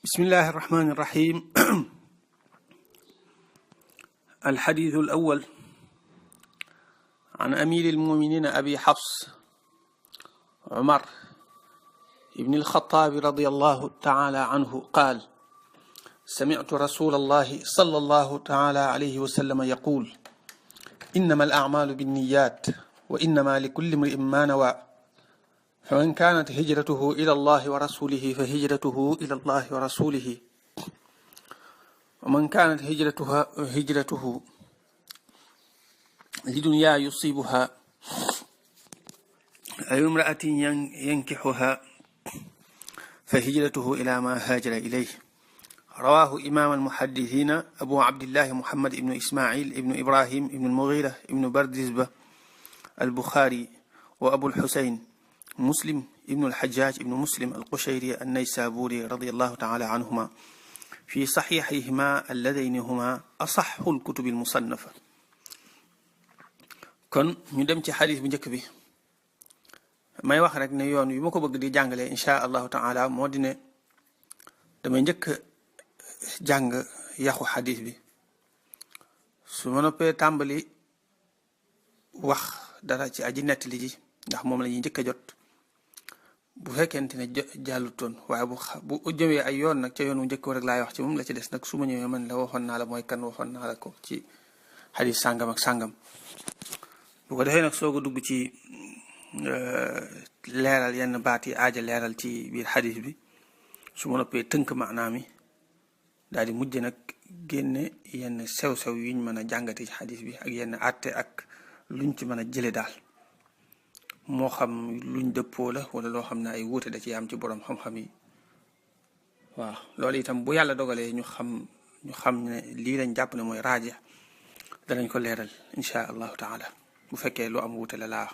بسم الله الرحمن الرحيم. الحديث الأول عن أمير المؤمنين أبي حفص عمر بن الخطاب رضي الله تعالى عنه قال: سمعت رسول الله صلى الله تعالى عليه وسلم يقول: إنما الأعمال بالنيات وإنما لكل امرئ ما نوى، فمن كانت هجرته إلى الله ورسوله فهجرته إلى الله ورسوله، ومن كانت هجرته لدنيا يصيبها أي امرأة ينكحها فهجرته إلى ما هاجر إليه. رواه إمام المحدثين أبو عبد الله محمد بن إسماعيل بن إبراهيم بن المغيرة بن بردزبة البخاري، وأبو الحسين مسلم بن الحجاج بن مسلم القشيري النيسابوري رضي الله تعالى عنهما في صحيحيهما اللذين هما أصح الكتب المصنفة. kon ñu dem ci xadis bu njëkk bi. may wax rek ne yoon wi ma ko bëgg di jàngale insha allahu taala moo di ne damay njëkk jàng yaxu xadis bi, su ma noppee tàmbali wax dara ci aji nettali ji ndax moom la ñuy njëkk a jot bu fekkente ne jàllutoon, waaye bu jëmee ay yoon nag ca yoon wu njëkk rek laay wax ci moom, la ci des nag su ma ñëwee man la waxoon naa la mooy kan, waxoon naa la ko ci xadis sàngam ak sàngam. bu ko defee nag soog a dugg ci leeral yenn baat yi aaja leeral ci biir xadis bi, su ma noppee tënk maanaam mi daal di mujj nag génne yenn sew-sew yuñ mën a jàngate ci xadis bi ak yenn àtte ak luñ ci mën a jële daal, moo xam luñ dëppoo la wala loo xam ne ay wuute da ci am ci borom xam-xam yi. waaw loolu itam bu yàlla dogalee ñu xam ne lii lañ jàpp ne mooy raaje, danañ ko leeral insha allahu taala bu fekkee lu am wuute la laa.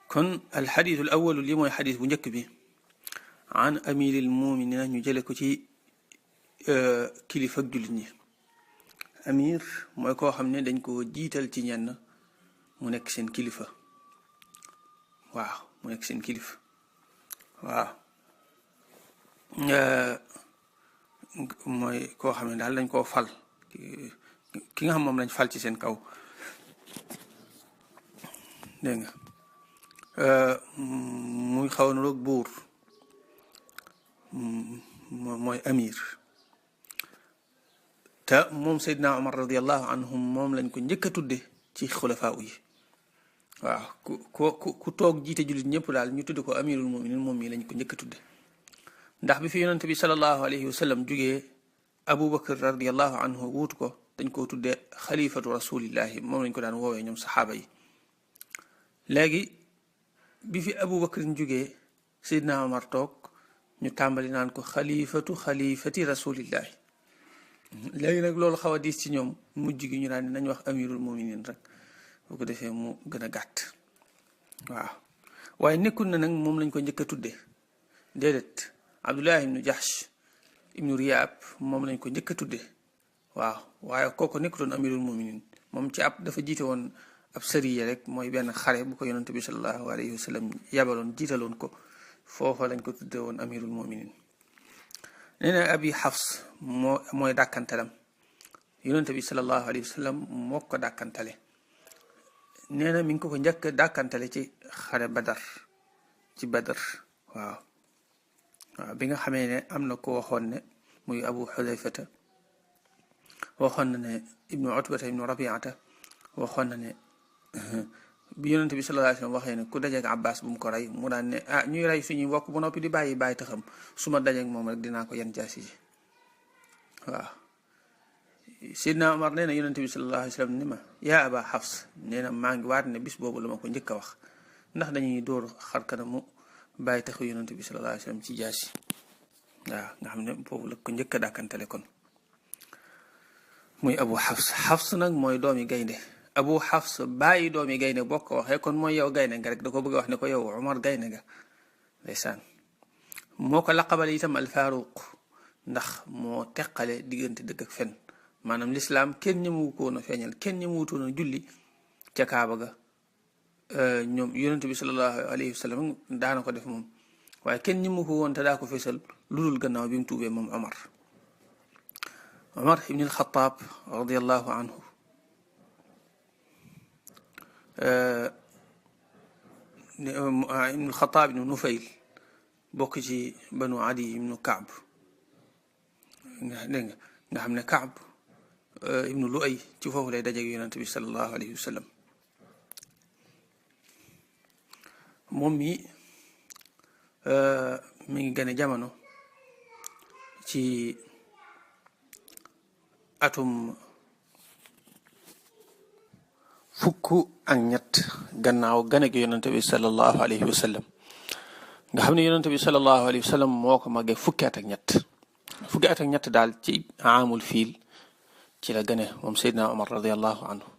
kon alxadiisul awalu lii mooy xadis bu njëkk bi, an amiril muminina ñu jële ko ci kilifa ak jullit ñi. amir mooy koo xam ne dañ ko jiital ci ñenn mu nekk seen kilifa. waaw mu nekk seen kilifa. waaw mooy koo xam ne daal dañ koo fal, ki nga xam moom lañ fal ci seen kaw, dégg nga, muy xaw na roog buur, mooy amir. te moom Seydina Omar radiallahu anhum moom lañ ko njëkk a tudde ci xulafaa yi. waaw ku toog jiite jullit ñëpp daal ñu tudde ko amirul muminin, moom mii lañ ko njëkk a tudde. ndax bi fi yonente bi sallallahu alayhi wa sallam jugee Abu Bakr radiallahu anhu wuutu ko, dañ koo tudde xalifatu rasulillahi, moom lañ ko daan woowee ñoom saxaaba yi. léegi bi fi Abu Bakr jugee Seydina Omar toog, ñu tàmbali naan ko xalifati rasulillahi. léegi nag loolu xaw a diis ci ñoom, mujj gi ñu naan nañ wax amirul muminin rek, bu ko defee mu gën a gàtt. waaw waaye nekkul na nag moom lañ ko njëkk a tudde, déedéet. Abdullah ibnu Jahsh ibnu Riyab moom lañ ko njëkk a tudde. waaw waaye kooku nekkutoon amirul muminin, moom ci dafa jiite woon ab sariya rek, mooy benn xare bu ko yonante bi sallallahu alayhi wa sallam yabaloon, jiitaloon ko, foofa lañ ko tudde woon amirul muminin. nee na abi Hafs mooy dàkkantalam, yonante bi sallallahu alayhi wa sallam moo ko dàkkantale. nee na mi ngi ko njëkk dàkkantale ci xare Badar, ci Badar. waaw bi nga xamee ne am na ko waxoon ne muy Abu Xudayfata, waxoon na ne ibnu Utbata ibnu Rabiata, waxoon na ne bi yonente bi sallallahu alayhi wa sallam waxee ne ku dajeek Abbas bu mu ko rey, mu daan ne ñuy rey suñuy mbokk bu noppi di bàyyi taxam, su ma dajeek moom rek dinaa ko yan jaasi ji. waaw Seydina Omar nee na yonente bi sallallahu alayhi wa sallam ni ma yaa Aba Hafs, nee na maa ngi waat ne bis boobu la ma ko njëkk a wax, ndax dañuy dóor xarkanamu bàyyi taxu yonente bi sallallahu alayhi wa sallam ci jaasi. waaw nga xam ne boobu la ko njëkk a dàkkantale kon, muy Abu Hafs. Hafs nag mooy doomi gaynde. Abu Hafs bàyyi doomi gaynde boo ko waxee kon mooy yow gaynde nga rek, da ko bëgg a wax ne ko yow Omar gaynde nga. ndeysaan. moo ko laqabale itam al Faruq, ndax moo teqale diggante dëgg ak fen. maanaam lislaam kenn ñëmu ko woon a feeñal, kenn ñëmuwutoon a julli ca Kaaba ga. ñoom yonente bi sallallahu alayhi wa sallam daana ko def moom, waaye kenn ñi mu ko woon te daa ko fésal lu dul gannaaw bi mu tuubee moom Omar ibn al-Khattab radiyallahu anhu ibn al-Khattab ibn Nufayl bokk ci banu Adi ibnu Kaab dégg nga xam ne Kaab ibnu Luay ci foofu lay dajeeg yonent bi sallallahu alayhi wa sallam moom mi ngi gane jamono ci atum fukk ak ñett gannaaw gane gi yonent bi sallallahu alayhi wa sallam nga xam ne yonent bi sallallahu alayhi wa sallam moo ko màggee fukki at ak ñett daal ci aamul fiil ci la gane moom Seydina Omar radiallahu anhu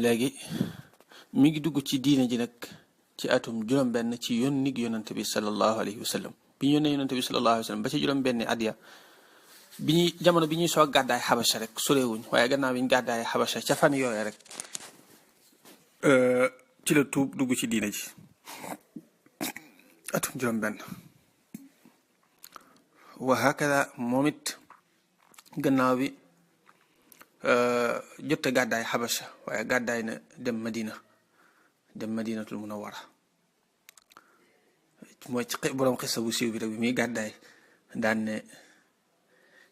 léegi mi ngi dugg ci diine ji nag ci atum juróom-benn ci yónnig yonent bi sallallahu alayhi wa sallam bi ñu yónnee yonent bi sallallahu alayhi wa sallam ba ci juróom-benni at ya jamono bi ñuy soog gàddaay xabasa rek sorewuñ waaye gannaaw bi ñu gàddaay xabasa ca fan yooya rek ci la tuub dugg ci diine ji atum juróom-benn wa hakada moom it gannaaw bi jotte gàddaay xabasa waaye gàddaay na dem madinatul munawwara mooy ci borom xisa bu siiw bi rek bi muy gàddaay daan ne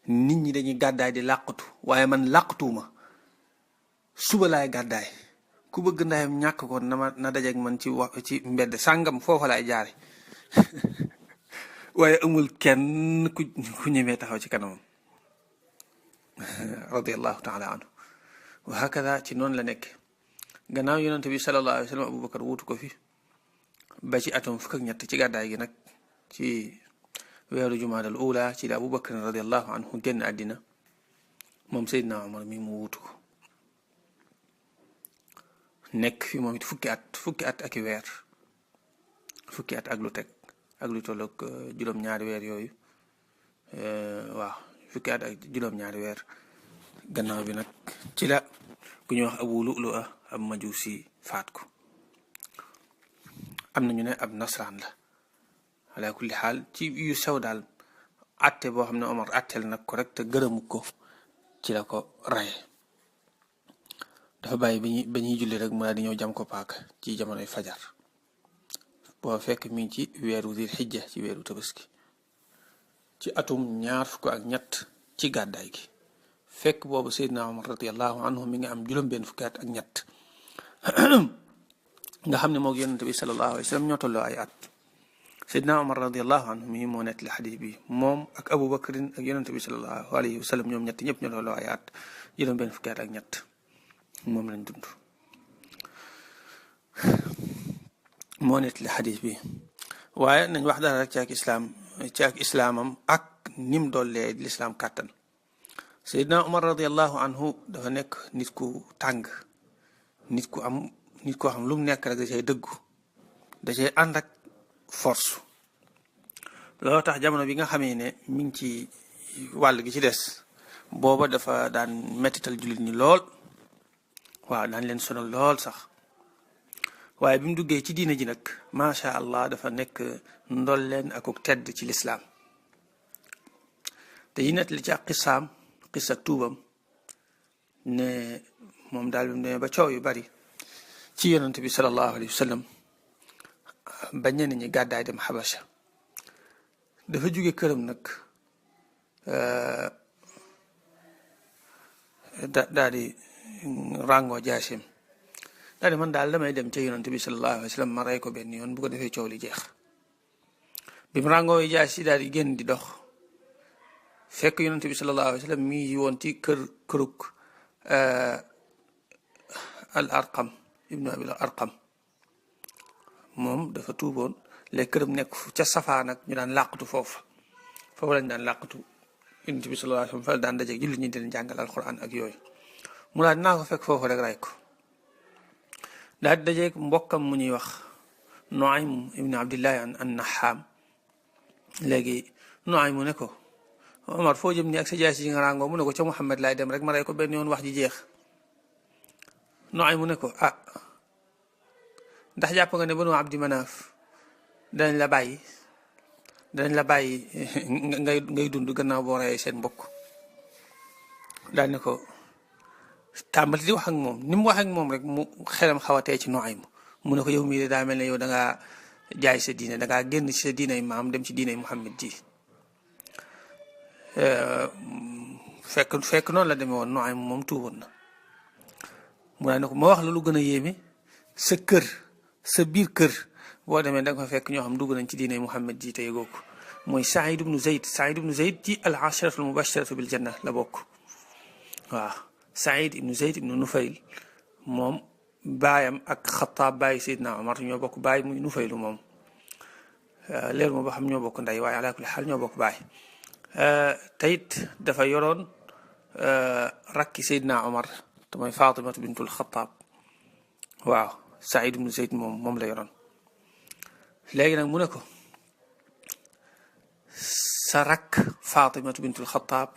nit ñi dañuy gàddaay di làqatu waaye man làqatuuma suba laay gàddaay ku bëgg ndayam ñàkk ko na dajeeg man ci mbedd sàngam foofa laay jaare waaye amul kenn ku ñemee taxaw ci kanamam radiallahu taala anhu wa hakada ci noonu la nekk gannaaw yonente bi sallallahu alayhi wa sallam Abubakar wuutu ko fi ba ci atum fukk ak ñett ci gàddaay gi nag ci weeru jumaadal ula ci la Abubakar radiallahu anhu génn àddina moom Seydina Omar mi mu wuutu ko nekk fi moom it fukki at ak i weer fukki at ak lu teg ak lu tolloog juróom-ñaari weer yooyu waaw fukki at ak juróom-ñaari weer gannaaw bi nag ci la ku ñuy wax Abu Lu'lu'a ab majusi faat ko am nañu ne ab nasraan la ala kulli xaal ci yu sew daal atte boo xam ne Omar atteel nag ko rek te gërëmu ko ci la ko raye dafa bàyyi ba ñuy julli rek mu daal di ñëw jam ko paaka ci jamonoy fajar boo fekk mi ngi ci weeru Dil Hijja ci weeru tabaski ci atum ñaar fukk ak ñett ci gàddaay gi fekk boobu Seydina Omar radiallahu anhu mi ngi am juróom-benn fukki at ak ñett nga xam ne moog yonent bi sallallahu alayhi wa sallam ñoo tolloo ay at Seydina Omar radiallahu anhu mi moo nettali xadis bi moom ak Abu Bakrin ak yonent bi sallallahu alayhi wa sallam ñoom ñett ñëpp ñoo tolloo ay at juróom-benn fukki at ak ñett moom lañ dund moo nettali xadis bi waaye nañ wax dara rek ci ak islaamam ak nim dollee lislaam kàttan Seydina Omar radiallahu anhu dafa nekk nit ku tàng nit koo xam lu mu nekk rek da cay dëggu da cay ànd ak force loolu tax jamono bi nga xamee ne mi ngi ci wàll gi ci des booba dafa daan mettital jullit ñi lool waaw daan leen sonal lool sax waaye bi mu duggee ci diina ji nag macha allah dafa nekk ndolleen akuk tedd ci lislaam te yi nettali ci ak xisa tuubam ne moom daal bi mu demee ba coow yu bari ci yonent bi sallallahu alayhi wa sallam ba ñenn ñi gàddaay dem xabasha dafa jóge këram nag daal di ràngoo jaasim daal di man daal damay dem ca yonent bi sallallahu alayhi wa sallam ma rey ko benn yoon bu ko defee coow li jeex bi mu ràngoo jaasi daal di génn di dox fekk yonent bi sallallahu alayhi wa sallam mi ngi woon ci këruk al arqam ibnu abil arqam moom dafa tuuboon léegi këram nekk ca safaa nag ñu daan làqatu foofu lañ daan làqatu yonent bi sallallahu alayhi wa sallam fa la daan dajeeg jullit ñi di leen jàngal alquran ak yooyu mu daal dinaa ko fekk foofu rek ray ko daal di dajeeg mbokkam mu ñuy wax Nuaym ibnu Abdillahi an Naxaam léegi Nuaym mu ne ko Omar foo jëm nii ak sa jaasi yi nga ràngoo mu ne ko ca Muhammad laay dem rek ma rey ko benn yoon wax ji jeex Nuaym mu ne ko ndax jàpp nga ne banu Abdi Manaaf danañ la bàyyi ngay dund gannaaw boo reyee seen mbokk. daal ne ko tàmbali di wax ak moom ni mu wax ak moom rek mu xelam xaw a tee ci Nuaym mu ne ko yow mii de daa mel ne yow da ngaa jaay sa diine da ngaa génn ci sa diinay maam dem ci diinay Muhammad ji. fekk noonu la demee woon Nuaym moom tuuboon na. mu daal ne ko ma wax la lu gën a yéeme sa kër sa biir kër boo demee da nga fa fekk ñoo xam dugg nañ ci diinay Muhammad ji te yëgoo ko mooy Saïd ibnu Zayd ci al asharatu al mubasharatu bil janna la bokk. waaw Saïd ibnu Zayd ibnu Nufayl moom baayam ak Xattaab bàyyi Seydina Omar ñoo bokk baay muy Nufaylu moom leer ma ba xam ñoo bokk ndey waaye ala kulli xaal ñoo bokk baay. te it dafa yoroon rakki Seydina Omar te mooy Fatimatu bintul Xattaab waaw Saïd ibnu Zayd moom la yoroon. léegi nag mu ne ko sa rakk Fatimatu bintul Xattaab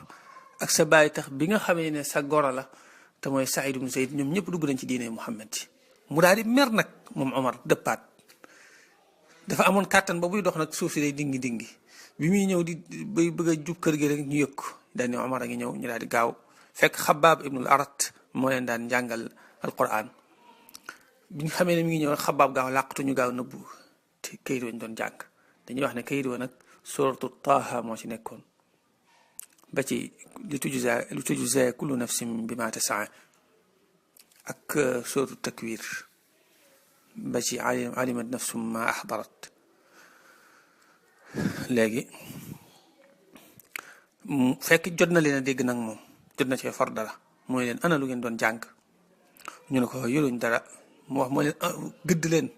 ak sa baay tax bi nga xamee ne sa goro la te mooy Saïd ibnu Zayd ñoom ñëpp dugg nañ ci diine Muhammad ci mu daal di mer nag moom Omar dëppaat dafa amoon kàttan ba buy dox nag suuf si day dingi bi muy ñëw di bay bëgg a jub kër gi rek ñu yëg ko daal ne Omar a ngi ñëw ñu daal di gaaw fekk Xabaab ibnul Arat moo leen daan jàngal alquran bi nga xamee ne mi ngi ñëw Xabaab gaaw làqatu ñu gaaw nëbbu te kayit wañ doon jàng dañuy wax ne kayit wa nag suratu Taaha moo ci nekkoon ba ci li tujzaa kullu nafsin bimaa tasaa ak suratu Takwir ba ci alimat nafsum ma ahdarat. léegi fekk jot na leen a dégg nag moom jot na cee for dara mooy leen ana lu ngeen doon jàng ñu ne ko yëluñ dara mu wax moo leen gëdd leen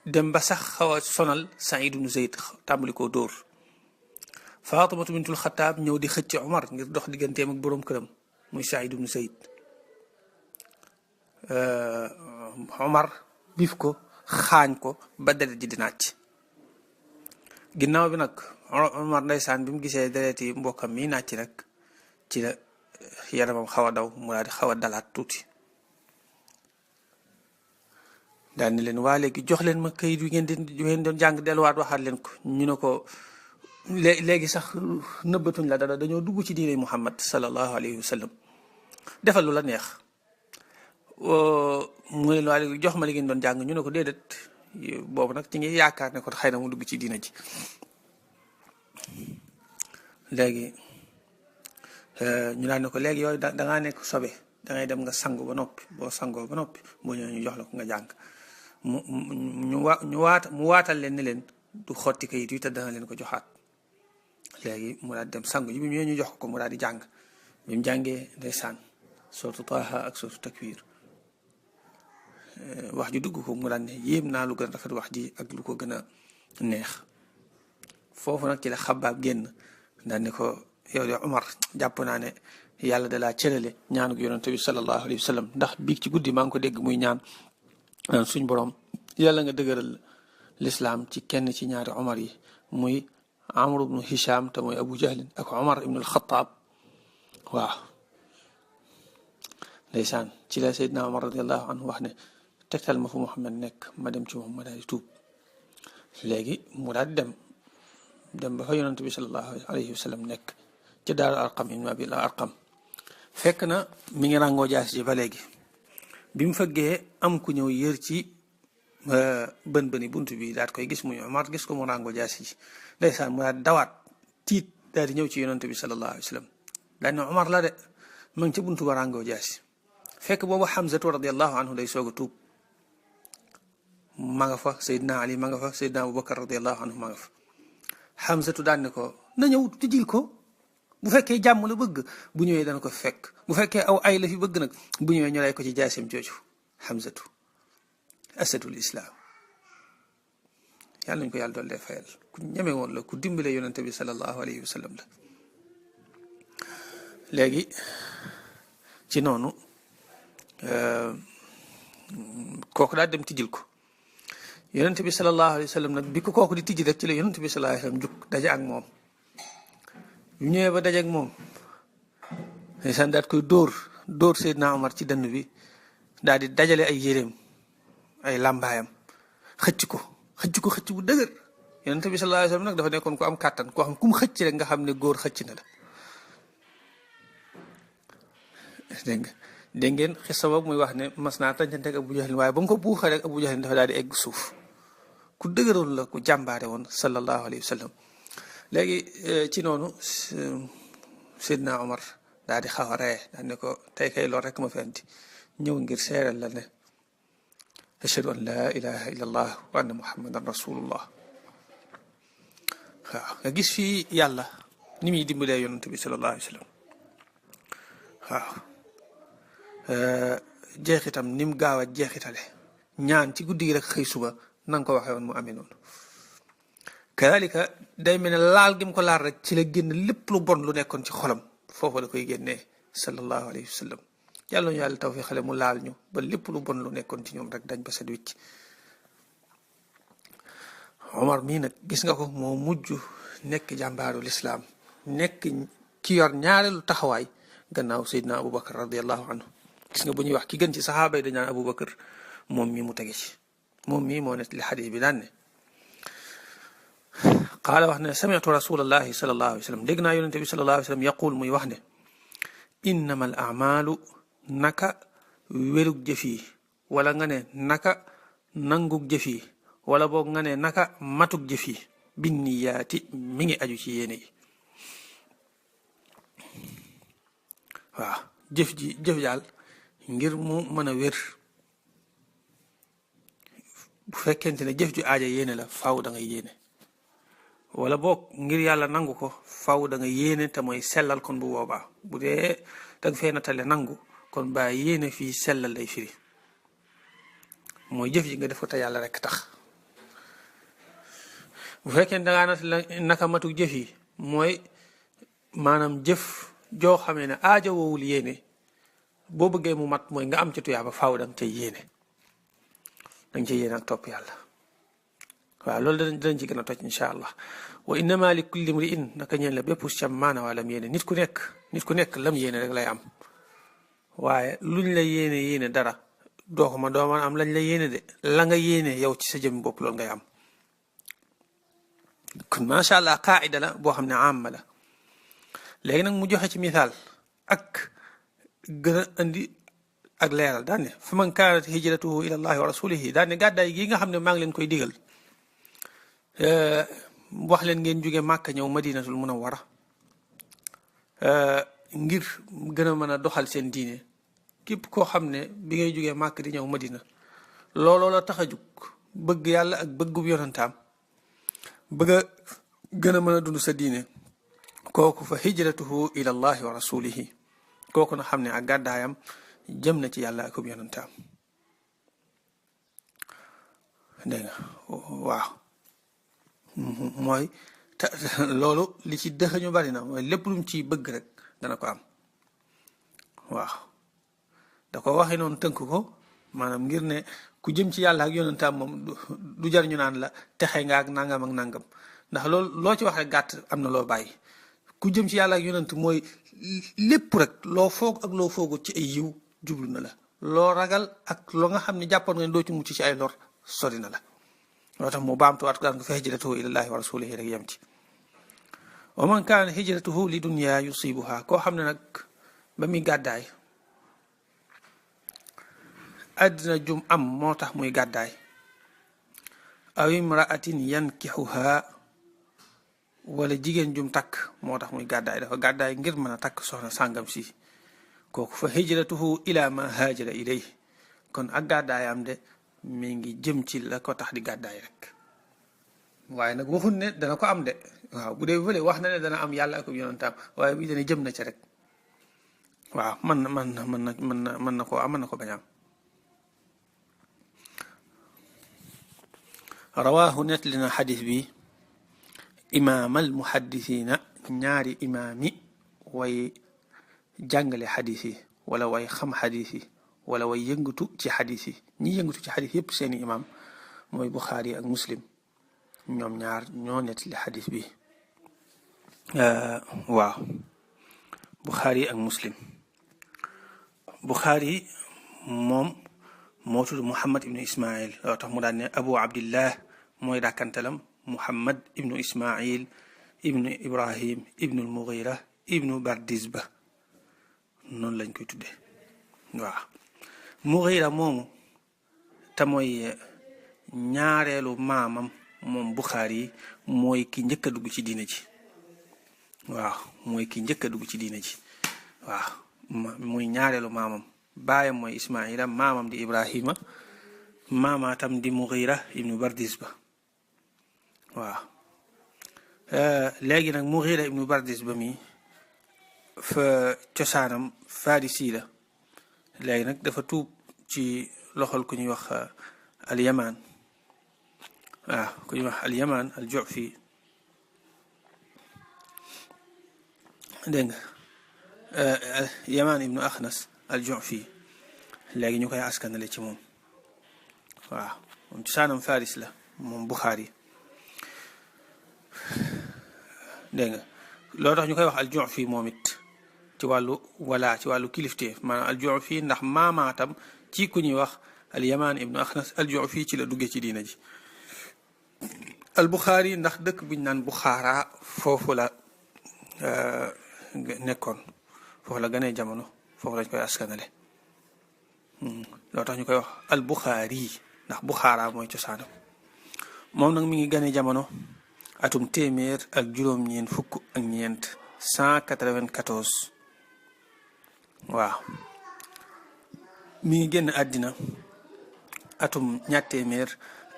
dem ba sax xaw a sonal Saïd ibnu Zayd tàmbali koo dóor. Faatimatu bintul Xattaab ñëw di xëcc Omar ngir dox digganteem ak boroom këram muy Saïd ibnu Zayd. Omar biif ko xaañ ko ba deret ji di nàcc. ginnaaw bi nag Omar ndeysaan bi mu gisee deret yi mbokkam mi nàcc rek ci la yaramam xaw a daw mu daal di xaw a dalaat tuuti. daal ni leen waa léegi jox leen ma kayit wi ngeen doon jàng delluwaat waxaat leen ko ñu ne ko léegi sax nëbbatuñ la dara dañoo dugg ci diine Muhammad sallallahu alayhi wa sallam defal lu la neex. mu leen waa léegi jox ma li ngeen doon jàng ñu ne ko déedéet boobu nag ci ngi yaakaar ne ko xëy na mu dugg ci diina ji. léegi ñu daan ne ko léegi yooyu da ngaa nekk sobe da ngay dem nga sangu ba noppi boo sangoo ba noppi boo ñëwee ñu jox la ko nga jàng mu waatal leen ne leen du xotti kayit yi te dana leen ko joxaat. léegi mu daal di dem sangu ji bi ñu jox ko mu daal di jàng bi mu jàngee ndeysaan suratu Taaha ak suratu Takwir wax ji dugg ko mu daan ne yéem naa lu gën a rafet wax ji ak lu ko gën a neex. foofu nag ci la Xabaab génn daan ne ko yow de Omar jàpp naa ne yàlla da laa cërale ñaanu yonent bi sallallahu alayhi wa sallam ndax biig ci guddi maa ngi ko dégg muy ñaan suñ borom yàlla nga dëgëral lislaam ci kenn ci ñaari Omar yi muy Amr ibnu Hisham te mooy Abu Jahlin ak Omar ibnu al-Khattab waaw. ndeysaan ci la Seydina Omar radiallahu anhu wax ne tegtal ma fu Muhammad nekk ma dem ci moom ma daal di tuub. léegi mu daal di dem ba fa yonent bi sallallahu alayhi wa sallam nekk ci daaru Arqam ibn Abil Arqam fekk na mi ngi ràngoo jaas ji ba léegi bi mu fëggee am ku ñëw yër ci bëni bunt bi daal koy gis muy Omar gis ko mu ràngoo jaas ji ndeysaan mu daal dawaat tiit daal di ñëw ci yonent bi sallallahu alayhi wa sallam daal ne Omar la de ma ngi ca buntu ba ràngoo jaas fekk boobu Hamzatu radiallahu anhu day soog a tuub ma nga fa Seydina Ali ma nga fa Seydina Abubakar radiallahu anhu ma nga fa. Hamzatu daan ne ko na ñëw tijjil ko bu fekkee jàmm la bëgg bu ñëwee dana ko fekk bu fekkee aw ay la fi bëgg nag bu ñëwee ñu lay ko ci jaaseem jooju. Hamzatu asadul islam yàlla nañu ko yàlla dool dee fayal ku ñeme woon la ku dimbale yonente bi sallallahu alayhi wa sallam la. léegi ci noonu kooku daal dem tijjil ko yonent bi sallallahu alayhi wa sallam nag bi ko kooku di tijji rek ci la yonent bi sallallahu alayhi wa sallam jug daje ak moom bu ñëwee ba daje ak moom ndeysaan daal koy dóor Seydina Omar ci dënn bi daal di dajale ay yéreem ay làmbaayam xëcc ko bu dëgër. yonent bi sallallahu alayhi wasallam nag dafa nekkoon ku am kàttan koo xam ku mu xëcc rek nga xam ne góor xëcc na la. dégg ngeen xisa boobu muy wax ne mas naa tàncante ak Abu Jahl waaye ba mu ko buuxee rek Abu Jahl dafa daal di egg suuf. ku dëgëroon la ku jàmbaare woon sallallahu alayhi wasallam. léegi ci noonu Seydina Omar daal di xaw a ree daal ne ko tey kay lool rek ma fi andi ñëw ngir seeral la ne ashhadu an laa ilaha illa allah wa anna muhammadan rasulullah. waaw nga gis fii yàlla ni muy dimbalee yonent bi sallallahu alayhi wasallam. waaw jeexitam ni mu gaaw a jeexitale ñaan ci guddi gi rek xëy suba na nga ko waxee woon mu amee noonu. kadalika day mel ne laal gi mu ko laal rek ci la génn lépp lu bon lu nekkoon ci xolam foofu la koy génnee sallallahu alayhi wa sallam. yàlla ñu yàlla tawfiq xale mu laal ñu ba lépp lu bon lu nekkoon ci ñoom rek dañ ba set wicc. Omar mii nag gis nga ko moo mujj nekk jàmbaaru lislaam nekk ki yor ñaareelu taxawaay gannaaw Seydina Aboubacar radiallahu anhu. gis nga bu ñuy wax ki gën ci saxaaba yi dañ naan Aboubacar moom mii mu tege ci moom mii moo nekk li xadis bi daan ne qaala wax ne sami'tu rasulallahi sallallahu alayhi wa sallam dégg naa yonente bi sallallahu alayhi wa sallam yaqul muy wax ne innama al amalu naka wérug jëf yi wala nga ne naka nangug jëf yi wala boog nga ne naka matug jëf yi binniyaati mi ngi aju ci yéene yi. waaw jëf daal ngir mu mën a wér bu fekkente ne jëf ju aaja yéene la faaw da ngay yéene wala boog ngir yàlla nangu ko faaw da nga yéene te mooy sellal. kon bu boobaa bu dee danga fee natale nangu kon baa yéene fii sellal lay firi mooy jëf ji nga def ko te yàlla rek tax. bu fekkee ne dangaa natale naka matuk jëf yi mooy maanaam jëf joo xamee ne aaja woowul yéene boo bëggee mu mat mooy nga am ci tuyaaba faaw danga cay yéene ak topp yàlla. waaw loolu danañ ci gën a toj incha allah. wa innama li kulli mri'in naka ñeen la bépp cam maana waa lam yéene nit ku nekk lam yéene rek lay am waaye luñ la yéene dara doo man am lañ la yéene de la nga yéene yow ci sa jëmmi bopp loolu ngay am. kon macha allah qaida la boo xam ne amma la. léegi nag mu joxe ci misaal ak gën a andi ak leeral daan ne fa man kaanat hijratuhu ila allahi wa rasulihi daan ne gàddaay gi nga xam ne maa ngi leen koy digal wax leen ngeen jóge Màkka ñëw Madinatul Munawwara ngir gën a mën a doxal seen diine. képp koo xam ne bi ngay jógee Màkka di ñëw Madina looloo la tax a jug bëgg yàlla ak bëggub yonantaam bëgg a gën a mën a dund sa diine kooku fa hijratuhu ila allahi wa rasulihi kooku na xam ne ak gàddaayam jëm na ci yàlla akub yonantaam. dégg nga waaw mooy loolu li ci dëxëñu bari na mooy lépp lu mu ciy bëgg rek dana ko am. waaw da ko waxee noonu tënk ko maanaam ngir ne ku jëm ci yàlla ak yonantaam moom du jar ñu naan la texe nga ak nangam ndax loolu loo ci wax rek gàtt am na loo bàyyi. ku jëm ci yàlla ak yonant mooy lépp rek loo foog ak loo foogut ci ay yiw jublu na la loo ragal ak loo nga xam ne jàppoon nga ne doo ci mucc ci ay lor sori na la. loo tax mu baamtuwaat ko daan ko fa hijratuhu ilallahi wa rasulihi rek yem ci. wa man kaana hijratuhu li dunya yusibuha koo xam ne nag ba muy gàddaay àddina jum am moo tax muy gàddaay aw imraatin yankixuha wala jigéen jum takk moo tax muy gàddaay dafa gàddaay ngir mën a takk soxna sàngam si kooku fa hijratuhu ila ma haajara ilayhi kon ak gàddaayam de mi ngi jëm ci la ko tax di gàddaay rek waaye nag waxul ne dana ko am de waaw bu dee fële wax na ne dana am yàlla ak yonantaam waaye bii dana jëm na ci rek waaw mën na koo am mën na ko bañ am. rawaahu nettali na xadis bi imaamal muhaddisiina ñaari imaam yi way jàngale xadis yi wala way xam xadis yi wala way yëngatu ci xadis yi ñi yëngatu ci xadis yépp seeni imaam mooy Buxaari ak Muslim ñoom ñaar ñoo nettali xadis bi waaw Buxaari ak Muslim. Buxaari moom moo tudd Muhammad ibnu Ismail loo tax mu daan ne Abu Abdillah mooy dàkkantalam Muhammad ibnu Ismail ibnu Ibrahim ibnu Mughira ibnu Bardizba noonu lañ koy tuddee waaw. Mughira moomu te mooy ñaareelu maamam moom Buxaari yi mooy ki njëkk a dugg ci diina ji waaw mooy ki njëkk a dugg ci diina ji waaw muy ñaareelu maamam baayam mooy Ismaila maamam di Ibrahima maamaatam di Mughira ibnu Bardizba waaw. léegi nag Mughira ibnu Bardizba mi fa cosaanam Farisi la léegi nag dafa tuub ci loxol ku ñuy wax al-Yaman waaw ku ñuy wax al-Yaman al-Ju'fi dégg nga Yaman ibnu Akhnas al-Ju'fi léegi ñu koy askanale ci moom waaw moom cosaanam Faris la moom Buxaari dégg nga loolu tax ñu koy wax al-Ju'fi moom it ci wàllu ci wàllu kilifteef maanaam al-Ju'fi ndax maamaatam ci ku ñuy wax al-Yaman ibnu Akhnas al-Ju'fi ci la duggee ci diina ji. al-Buxaari ndax dëkk buñ naan Buxaara foofu la nekkoon foofu la gënee jamono foofu lañ koy askanale loo tax ñu koy wax al-Buxaari ndax Buxaara mooy cosaanam moom nag mi ngi gënee jamono atum téeméer ak juróom-ñeent fukk ak ñeent 194 waaw mi ngi génn àddina atum ñaar téeméer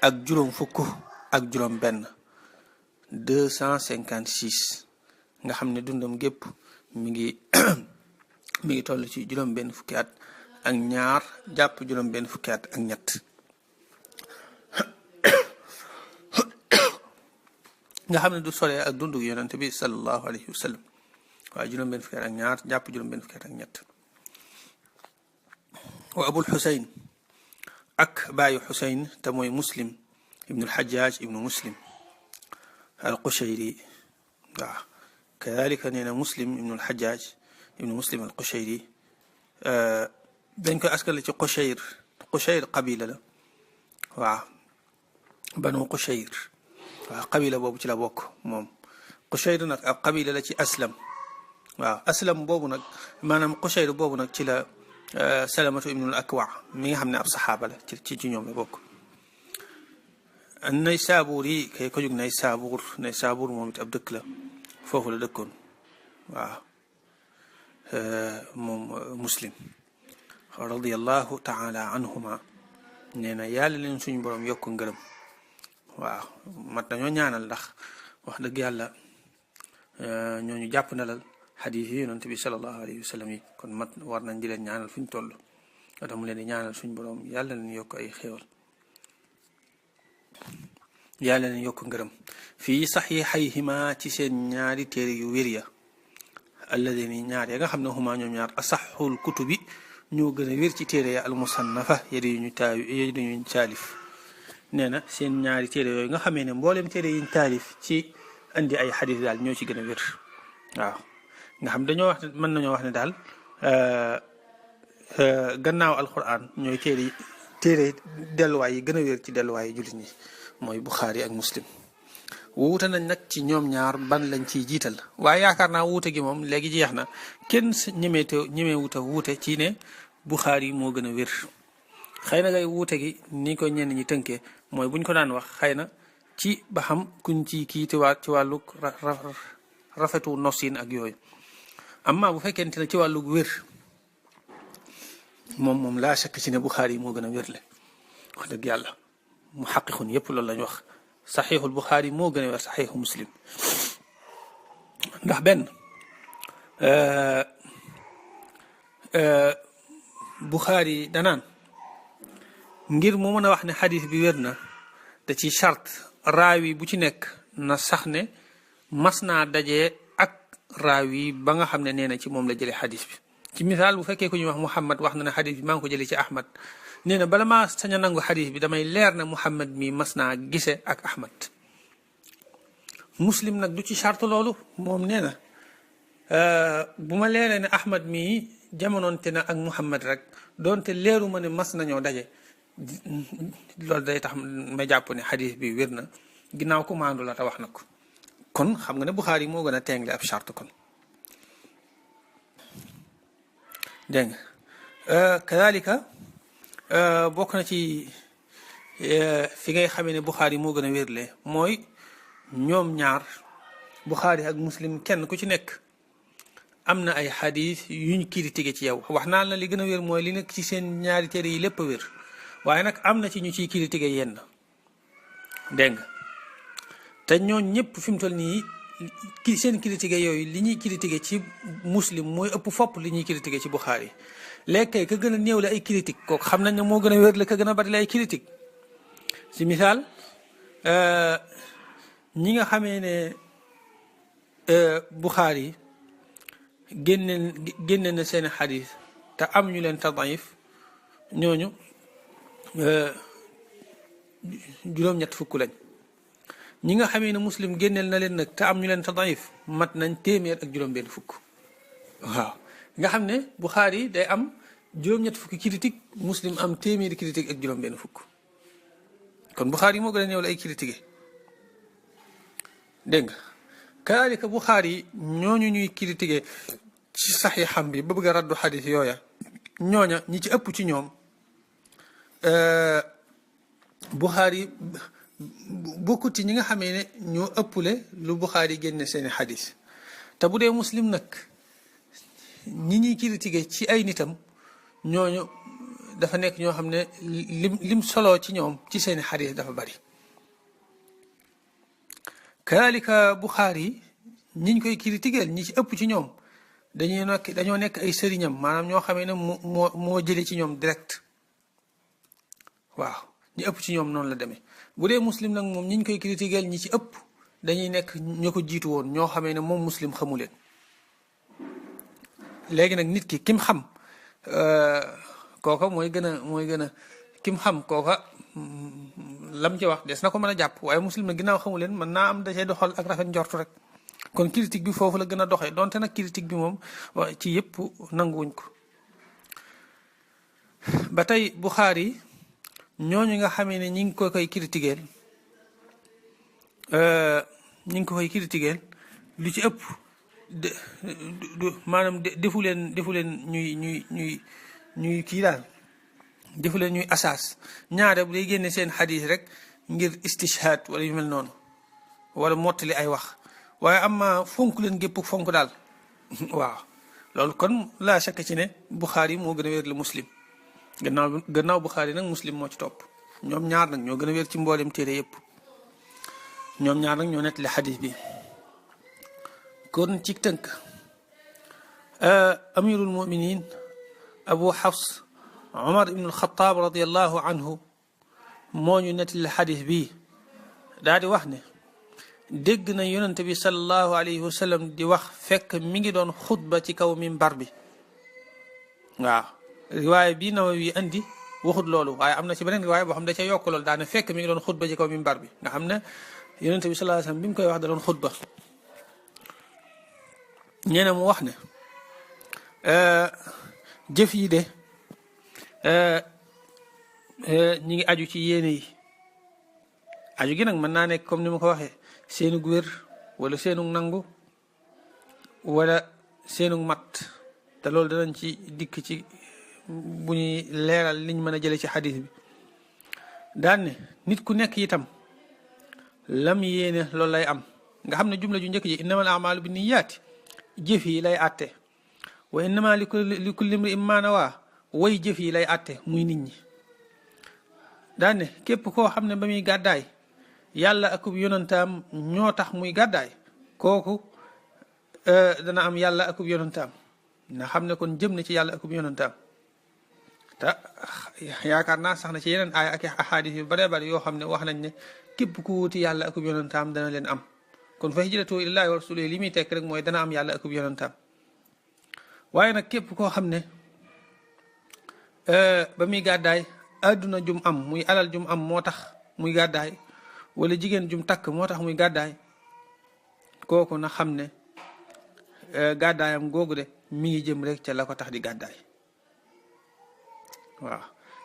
ak juróom fukk ak juróom benn 256 nga xam ne dundam gépp mi ngi toll ci juróom benn fukki at ak ñaar jàpp juróom benn fukki at ak ñett nga xam ne du sore ak dundu yonent bi sallallahu alayhi wa sallam waaye juróom benn fukki at ak ñaar jàpp juróom benn fukki at ak ñett wa abul xusayn ak baayu xusayn te mooy muslim ibnu alxajaj ibnu muslim alqushayri waaw kadalika nee na muslim ibnu alxajaj ibnu muslim alqushayri dañ koy askale ci qushayr qabila la waaw banu qushayr waaw qabila boobu ci la bokk moom qushayr nag ab qabila la ci aslam waaw aslam boobu nag maanaam qushayr boobu nag ci la salamatu ibnul akwa mi nga xam ne ab saxaaba la ci ñoom la bokk. Naysaabuur yi kay ko jóg Naysaabuur moom it ab dëkk la foofu la dëkkoon waaw moom muslim radiyallahu taala anhuma nee na yàlla leen suñu borom yokk ngërëm waaw mat nañoo ñaanal ndax wax dëgg yàlla ñooñu jàpp ndalal xadiis yi yonent bi sallallahu alayhi wa sallam yi kon mat war nañ di leen ñaanal fu ñu toll moo tax mu leen di ñaanal suñu borom yàlla leen yokk ay xéewal yàlla leen yokk ngërëm fii saxiixayhima ci seen ñaari téere yu wér ya alladini ñaar ya nga xam ne huma ñoom ñaar asaxul kutubi ñoo gën a wér ci téere ya almusannafa yéri yuñu taalif nee na seen ñaari téere yooyu nga xamee ne mboolem téere yiñ taalif ci andi ay xadis daal ñoo ci gën a wér waaw nga xam dañoo wax mën nañoo wax ne daal gannaaw alquran ñooy téere delluwaay yi gën a wér ci delluwaay yi jullit ñi mooy Buxaari ak Muslim wuute nañ nag ci ñoom ñaar ban lañ ciy jiital waaye yaakaar naa wuute gi moom léegi jeex na kenn ñemee wuute ci ne Buxaari moo gën a wér xëy na ngay wuute gi ni ko ñenn ñi tënkee mooy buñ ko daan wax xëy na ci ba xam kuñ ci kii ci wàllu rafetu nosin ak yooyu amma bu fekkente ne ci wàllu wér moom laa shakk ci ne Buxaari moo gën a wér le wax dëgg yàlla mu xaqiqun yëpp loolu lañ wax saxiixul Buxaari moo gën a wér saxiixu Muslim ndax benn Buxaari danaan ngir mu mën a wax ne xadis bi wér na da ci charte raawi bu ci nekk na sax ne mas naa dajee ak raawi ba nga xam ne nee na ci moom la jëlee xadis bi ci misaal bu fekkee ku ñuy wax Muhammad wax na ne xadis bi maa ngi ko jëlee ci Ahmad nee na bala maa sañ a nangu xadis bi damay leer na Muhammad mi mas naa gise ak Ahmad Muslim nag du ci charte loolu moom nee na bu ma leeree ne Ahmad mii jamonoonte na ak Muhammad rek doonte leeru ma ne mas nañoo daje loolu day tax ma jàpp ne xadis bi wér na ginnaaw ko maandu la te wax na ko kon xam nga ne Buxaari moo gën a tengle ab charte kon dégg nga kadalika bokk na ci fi ngay xamee ne Buxaari moo gën a wérle mooy ñoom ñaar Buxaari ak Muslim kenn ku ci nekk am na ay xadis yuñ critiqué ci yow wax naa la li gën a wér mooy li nekk ci seen ñaari téere yi lépp a wér waaye nag am na ci ñu ciy critiqué yenn dégg nga te ñooñ ñëpp fi mu toll nii seen critiqué yooyu li ñuy critiqué ci Muslim mooy ëpp fopp li ñuy critiqué ci Buxaari léegi kay ka gën a néew la ay critique kooku xam nañ ne moo gën a wér la ka gën a bari la ay critique si misaal ñi nga xamee ne Buxaari génne na seen xadis te am ñu leen tadaif ñooñu juróom-ñett fukk lañ ñi nga xamee ne Muslim génneel na leen nag te am ñu leen tadaif mat nañ téeméer ak juróom-benn fukk waaw nga xam ne Buxaari day am juróom-ñett fukki critique Muslim am téeméeri critique ak juróom-benn fukk kon Buxaari moo gën a néew la ay critiqué dégg nga kadalika Buxaari ñooñu ñuy critiqué ci saxiixam bi ba bëgg a raddu xadis yooya ñooña ñi ci ëpp ci ñoom Buxaari bokkut ci ñi nga xamee ne ñoo ëpple lu Buxaari génne seeni xadis te bu dee Muslim nag ñi ñuy critiqué ci ay nitam ñooñu dafa nekk ñoo xam ne lim solo ci ñoom ci seeni xadis dafa bari kadalika Buxaari ñiñ koy critiquer ñi ci ëpp ci ñoom dañoo nekk ay sëriñam maanaam ñoo xamee ne moo jële ci ñoom direct waaw ñi ëpp ci ñoom noonu la demee bu dee Muslim nag moom ñiñ koy critiquer ñi ci ëpp dañuy nekk ñu ko jiitu woon ñoo xamee ne moom Muslim xamu leen léegi nag nit ki kim xam kooka mooy gën a kim xam kooka lam ci wax des na ko mën a jàpp waaye Muslim na ginnaaw xamu leen mën naa am da cay doxal ak rafet njortu rek kon critique bi foofu la gën a doxee donte nag critique bi moom ci yëpp nanguwuñ ko ba tey Buxaari ñooñu nga xamee ne ñi ngi ko koy critiquer lu ci ëpp maanaam defu leen ñuy kii daal defu leen ñuy asaas ñaare bu day génne seen xadis rek ngir istishhaad wala yu mel noonu wala mottali ay wax waaye am fonk leen gépp fonk daal waaw loolu kon laa shakk ci ne Buxaari moo gën a wér la Muslim gannaaw Buxaari nag Muslim moo ci topp ñoom ñaar nag ñoo gën a wér ci mboolem téere yépp ñoom ñaar nag ñoo nettali xadis bi kon ci tënk amirul muminin Abu Hafs Omar ibn al-Khattab radiyallahu anhu moo ñu nettali xadis bi daal di wax ne dégg na yonente bi sallallahu alayhi wa sallam di wax fekk mi ngi doon xutba ci kaw mimbar bi waaw riwaaya bi Nawawi andi waxut loolu waaye am na ci beneen riwaaya boo xam ne da ca yokk loolu daane fekk mi ngi doon xutba ci kaw mimbar bi nga xam ne yonente bi sallallahu alayhi wa sallam bi mu koy wax da doon xutba ñee mu wax ne jëf yi de ñi ngi aju ci yéene yi aju gi nag mën naa nekk comme ni ma ko waxee seenug wér wala seenug nangu wala seenug mat te loolu danañ ci dikk ci bu ñuy leeral liñ mën a jële ci xadis bi daan ne nit ku nekk itam lam yéene loolu lay am nga xam ne jumla ju njëkk ji innamal a'maalu bi niyaati jëf yi lay àtte wa innama li kulli imri'in maa nawaa way jëf yi lay àtte muy nit ñi daan ne képp koo xam ne ba muy gàddaay yàlla akub yonantaam ñoo tax muy gàddaay kooku dana am yàlla akub yonantaam na xam ne kon jëm na ci yàlla akub yonantaam te yaakaar naa sax na ci yeneen aaya ak ahadis yu bare bare yoo xam ne wax nañ ne képp ku wuti yàlla akub yonantaam dana leen am kon fa hijratu ilaahi wa rasuulihi li muy tekk rek mooy dana am yàlla akub yonantaam waaye nag képp koo xam ne ba muy gàddaay àdduna jum am muy alal jum am moo tax muy gàddaay wala jigéen jum takk moo tax muy gàddaay kooku na xam ne gàddaayam googu de mi ngi jëm rek ca la ko tax di gàddaay waaw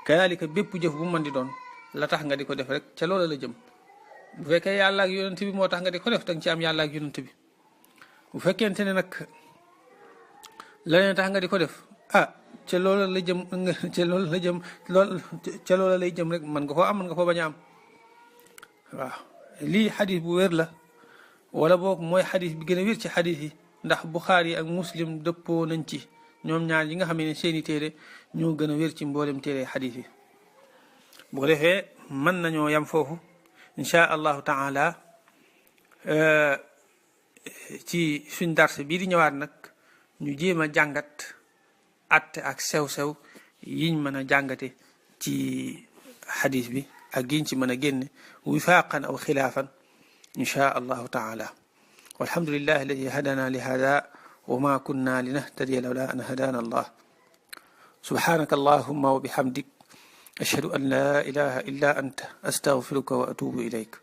kadaalika bépp jëf bu mën di doon la tax nga di ko def rek ca loola la jëm. bu fekkee yàlla ak yonent bi moo tax nga di ko def danga ci am yàlla ak yonent bi. bu fekkente ne nag leneen tax nga di ko def ca loola la jëm ca loola la jëm ca loola lay jëm rek mën nga koo am mën nga koo bañ a am. waaw lii xadis bu wér la wala boog mooy xadis bi gën a wér ci xadis yi ndax Buxaari ak Muslim dëppoo nañ ci ñoom ñaar yi nga xam ne seeni téere ñoo gën a wér ci mboolem téere xadis yi. bu ko defee mën nañoo yam foofu insha allahu taala ci suñ darse bii di ñëwaat nag ñu jéem a jàngat atte ak sew-sew yiñ mën a jàngate ci xadis bi ak yiñ ci mën a génne wifaaqan aw xilaafan insha allahu taala walhamdulillahi alladi hadana li hada wa ma kunna linahtadiya lawla an hadana allah subhanaka allahumma wa bihamdik ashhadu an la ilaha illa anta astaghfiruka wa atubu ilayk